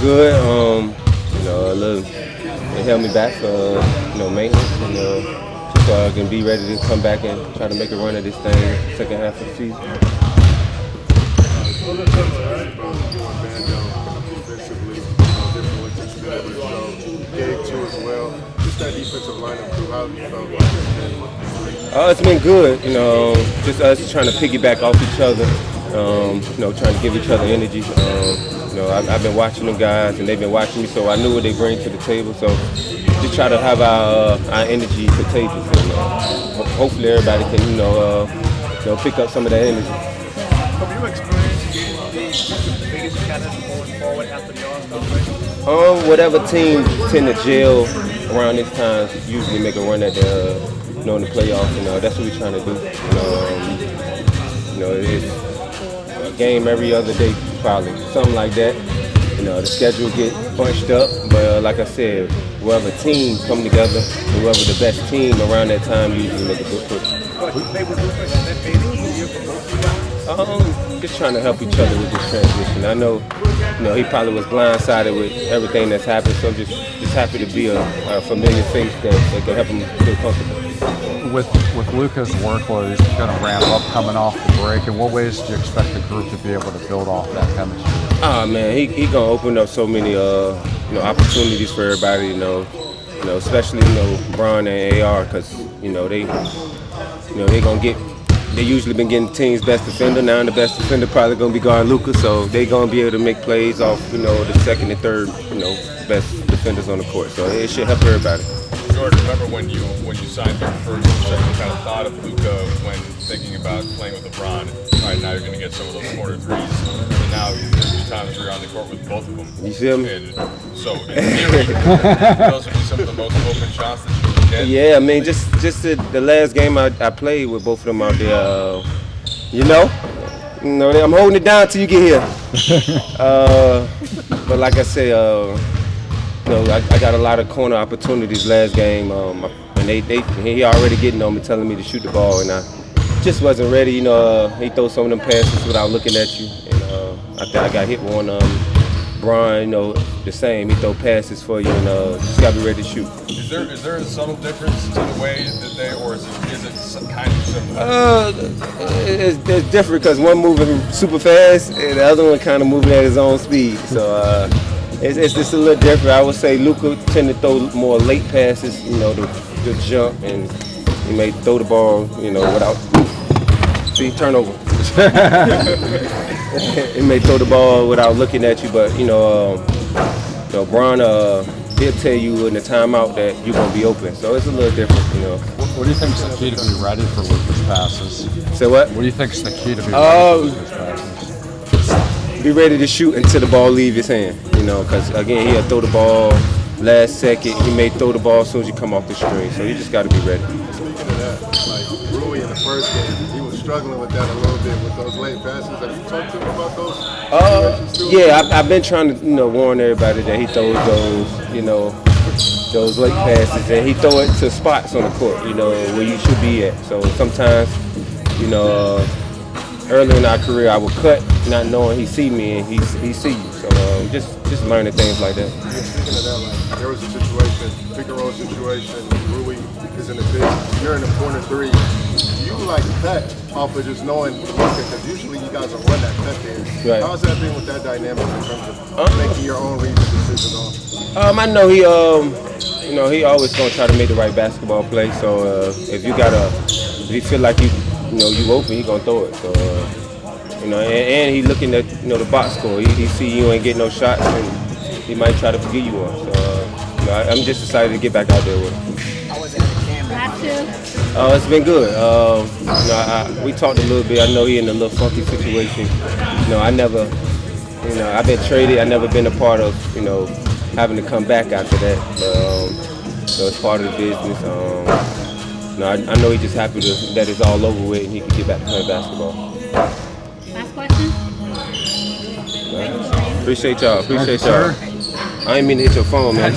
good. They held me back for maintenance, and just so I can be ready to come back and try to make a run of this thing second half of the season. Other things to ask about doing Bando defensively, different so Gabe too as well. Just that defensive lineup crew, how you felt like it's been? It's been good, just us trying to piggyback off each other, trying to give each other energy. I've been watching them guys and they've been watching me, so I knew what they bring to the table. So just try to have our energy contagious, and hopefully everybody can pick up some of that energy. Have you experienced the biggest challenge going forward after the All-Star break? Whatever team tend to gel around this time usually make a run at the in the playoffs, that's what we're trying to do. It's a game every other day, probably something like that. The schedule get bunched up, but like I said, whoever team come together, whoever the best team around that time usually make a good push. Just trying to help each other with this transition. I know, he probably was blindsided with everything that's happened, so I'm just happy to be a familiar face that can help him feel comfortable. With Luka's workload, he's going to ramp up coming off the break. In what ways do you expect the group to be able to build off that chemistry? Man, he gonna open up so many opportunities for everybody. Especially LeBron and AR, because they gonna get. They usually been getting team's best defender. Now the best defender probably gonna be guarding Luka, so they gonna be able to make plays off the second and third best defenders on the court. So it should help everybody. Jordan, remember when you signed your first you kind of thought of Luka when thinking about playing with LeBron. Right now you're going to get some of those corner threes. And now there's be times where you're on the court with both of them. You see me? And so in theory, those would be some of the most open shots that you can get. Yeah, I mean, just the last game I played with both of them out there. I'm holding it down till you get here. But like I say, I got a lot of corner opportunities last game, and he already getting on me, telling me to shoot the ball, and I just wasn't ready. He throw some of them passes without looking at you, and I think I got hit one. Brian, the same. He throw passes for you, and just gotta be ready to shoot. Is there a subtle difference to the way that they, or is it kind of similar? It's different because one moving super fast, and the other one kind of moving at his own speed. So. It's just a little different. I would say Luka tend to throw more late passes, the jump, and he may throw the ball, without turnover. He may throw the ball without looking at you, but Bron, he'll tell you in the timeout that you're gonna be open. So it's a little different, What do you think is the key to be ready for Luka's passes? Say what? What do you think is the key to be ready for Luka's passes? Be ready to shoot until the ball leave his hand, because again, he'll throw the ball last second. He may throw the ball as soon as you come off the screen, so you just got to be ready. Speaking of that, like Rui in the first game, he was struggling with that a little bit with those late passes. Have you talked to him about those? Yeah, I've been trying to warn everybody that he throws those late passes, and he throw it to spots on the court, where you should be at. So sometimes, early in our career, I would cut, not knowing he see me and he see you. So just learning things like that. Speaking of that, there was a situation, pick and roll situation. Rui is in the big. You're in the corner three. You cut off of just knowing the market, because usually you guys will run that cut there. Right. How's that been with that dynamic in terms of making your own reason decisions on? I know he always gonna try to make the right basketball play. So if you feel like you open, he gonna throw it. So and he looking at the box score. He see you ain't getting no shots, and he might try to forget you one. So I'm just excited to get back out there with him. How was it at the camp? It's been good. We talked a little bit. I know he in a little funky situation. I've been traded. I never been a part of having to come back after that. But it's part of the business. I know he's just happy that it's all over with and he can get back to playing basketball. Last question? Appreciate y'all. I didn't mean to hit your phone, man.